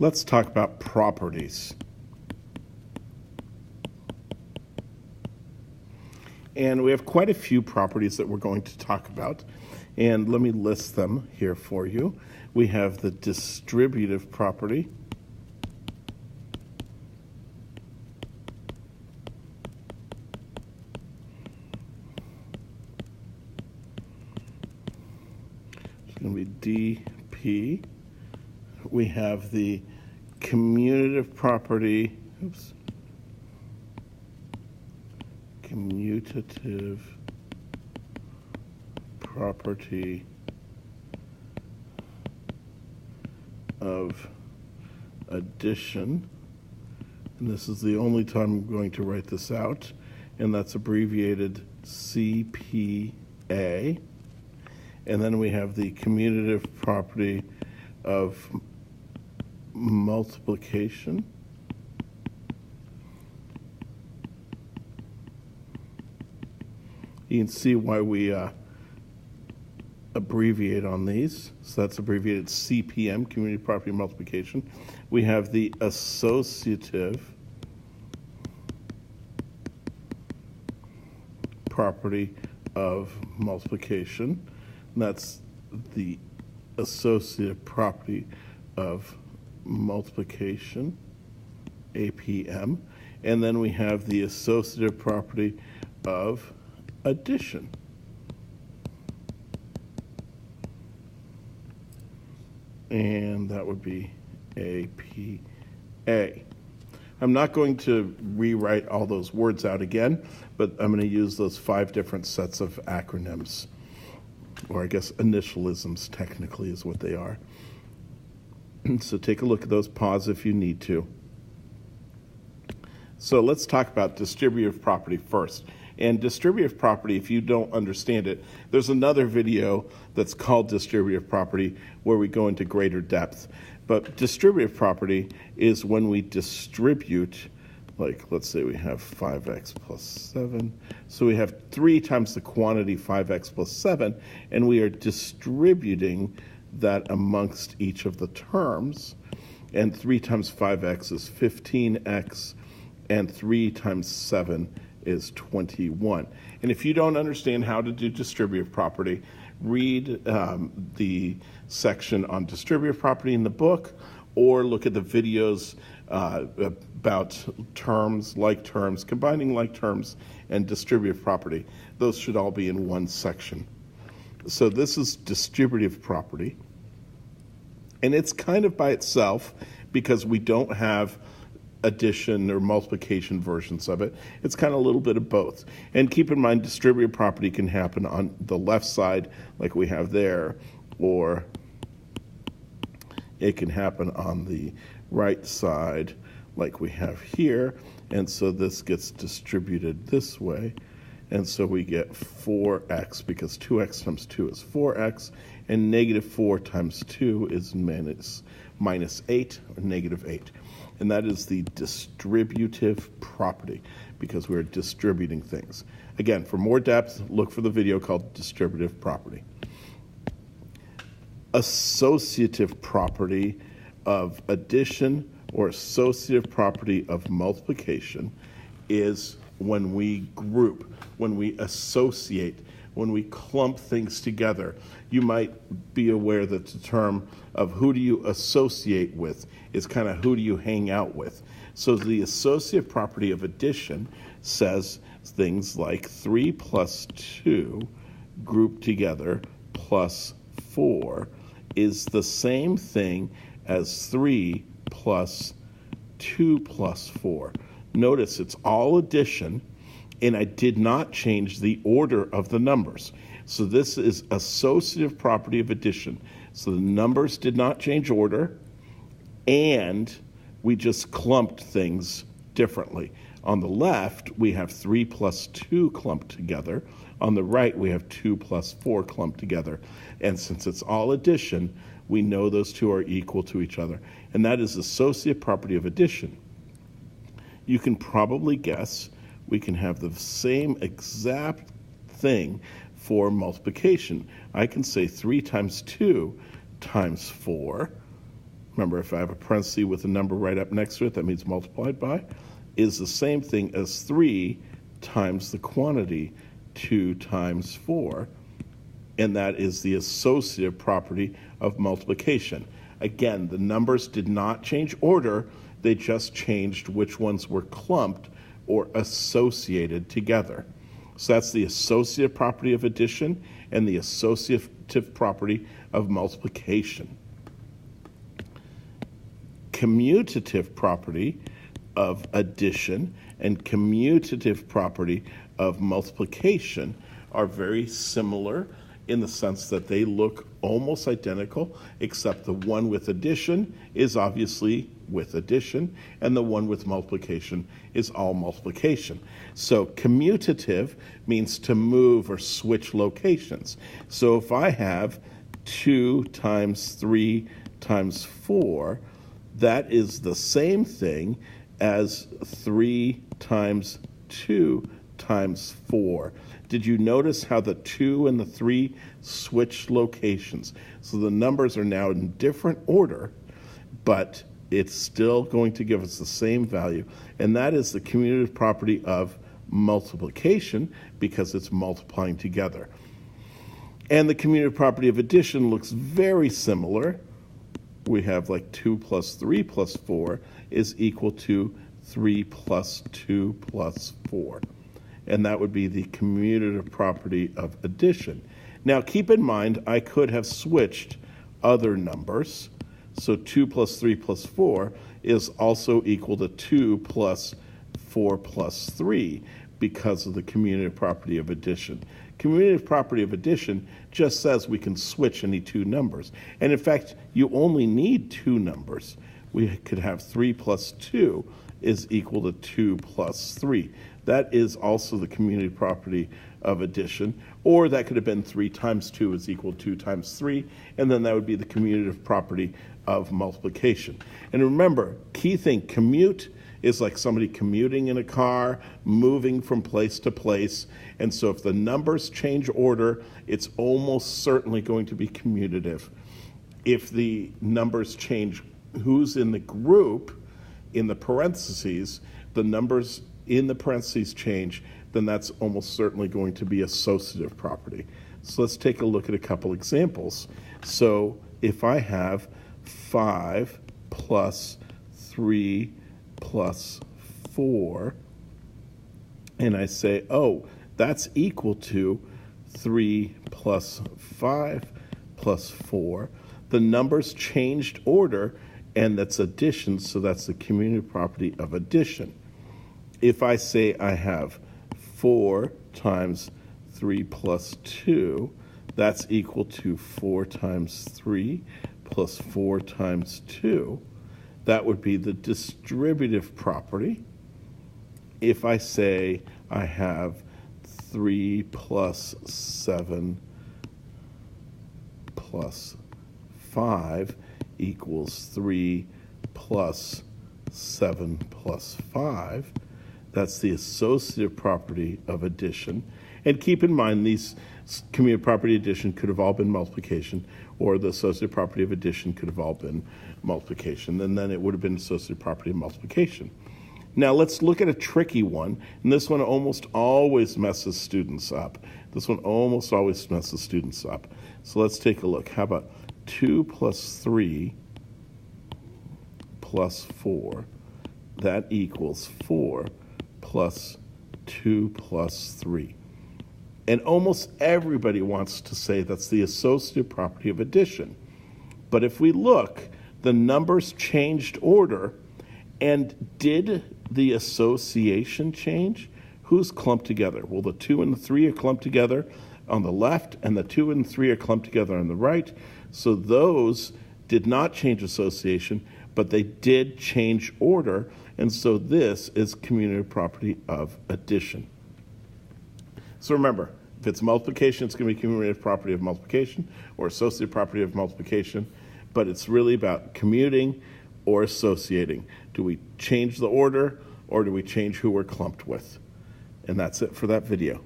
Let's talk about properties. And we have quite a few properties that we're going to talk about. And let me list them here for you. We have the distributive property. It's going to be DP. We have the commutative property. Commutative property of addition. And this is the only time I'm going to write this out, and that's abbreviated CPA. And then we have the commutative property of multiplication. You can see why we abbreviate on these. So that's abbreviated CPM, Community Property Multiplication. We have the associative property of multiplication. And that's the associative property of multiplication, APM. And then we have the associative property of addition. And that would be APA. I'm not going to rewrite all those words out again, but I'm going to use those 5 different sets of acronyms, or I guess initialisms technically is what they are. So take a look at those, pause if you need to. So let's talk about distributive property first. And distributive property, if you don't understand it, there's another video that's called Distributive Property where we go into greater depth. But distributive property is when we distribute, like let's say we have 5x plus 7. So we have 3 times the quantity 5x plus 7, and we are distributing that amongst each of the terms. And 3 times 5x is 15x, and 3 times 7 is 21. And if you don't understand how to do distributive property, read the section on distributive property in the book, or look at the videos about terms, like terms, combining like terms, and distributive property. Those should all be in one section. So this is distributive property, and it's kind of by itself because we don't have addition or multiplication versions of it. It's kind of a little bit of both. And keep in mind, distributive property can happen on the left side like we have there, or it can happen on the right side like we have here. And so this gets distributed this way. And so we get 4x because 2x times 2 is 4x, and negative 4 times 2 is minus 8, or negative 8. And that is the distributive property because we're distributing things. Again, for more depth, look for the video called Distributive Property. Associative property of addition or associative property of multiplication is when we group, when we associate, when we clump things together. You might be aware that the term of who do you associate with is kind of who do you hang out with. So the associative property of addition says things like 3 plus 2 grouped together plus 4 is the same thing as 3 plus 2 plus 4. Notice it's all addition, and I did not change the order of the numbers. So this is associative property of addition. So the numbers did not change order, and we just clumped things differently. On the left, we have 3 plus 2 clumped together. On the right, we have 2 plus 4 clumped together. And since it's all addition, we know those two are equal to each other. And that is associative property of addition. You can probably guess we can have the same exact thing for multiplication. I can say 3 times 2 times 4, remember if I have a parenthesis with a number right up next to it, that means multiplied by, is the same thing as 3 times the quantity 2 times 4, and that is the associative property of multiplication. Again, the numbers did not change order, they just changed which ones were clumped or associated together. So that's the associative property of addition and the associative property of multiplication. Commutative property of addition and commutative property of multiplication are very similar in the sense that they look almost identical, except the one with addition is obviously with addition, and the one with multiplication is all multiplication. So commutative means to move or switch locations. So if I have 2 times 3 times 4, that is the same thing as 3 times 2 times 4. Did you notice how the 2 and the 3 switched locations? So the numbers are now in different order, but it's still going to give us the same value, and that is the commutative property of multiplication because it's multiplying together. And the commutative property of addition looks very similar. We have like 2 plus 3 plus 4 is equal to 3 plus 2 plus 4. And that would be the commutative property of addition. Now keep in mind, I could have switched other numbers. So 2 plus 3 plus 4 is also equal to 2 plus 4 plus 3 because of the commutative property of addition. Commutative property of addition just says we can switch any two numbers. And in fact, you only need two numbers. We could have 3 plus 2 is equal to 2 plus 3. That is also the commutative property of addition, or that could have been 3 times 2 is equal to 2 times 3, and then that would be the commutative property of multiplication. And remember, key thing, commute is like somebody commuting in a car, moving from place to place, and so if the numbers change order, it's almost certainly going to be commutative. If the numbers change who's in the group, in the parentheses, the numbers in the parentheses change, then that's almost certainly going to be associative property. So let's take a look at a couple examples. So if I have 5 plus 3 plus 4, and I say, oh, that's equal to 3 plus 5 plus 4, the numbers changed order, and that's addition, so that's the commutative property of addition. If I say I have 4 times 3 plus 2, that's equal to 4 times 3 plus 4 times 2. That would be the distributive property. If I say I have 3 plus 7 plus 5 equals 3 plus 7 plus 5, that's the associative property of addition. And keep in mind, these commutative property of addition could have all been multiplication, or the associative property of addition could have all been multiplication, and then it would have been associative property of multiplication. Now let's look at a tricky one, and this one almost always messes students up. So let's take a look. How about 2 plus 3 plus 4? That equals 4 plus 2 plus 3. And almost everybody wants to say that's the associative property of addition. But if we look, the numbers changed order, and did the association change? Who's clumped together? Well, the 2 and the 3 are clumped together on the left, and the 2 and 3 are clumped together on the right. So those did not change association, but they did change order, and so this is commutative property of addition. So remember, if it's multiplication, it's going to be commutative property of multiplication or associative property of multiplication, but it's really about commuting or associating. Do we change the order, or do we change who we're clumped with? And that's it for that video.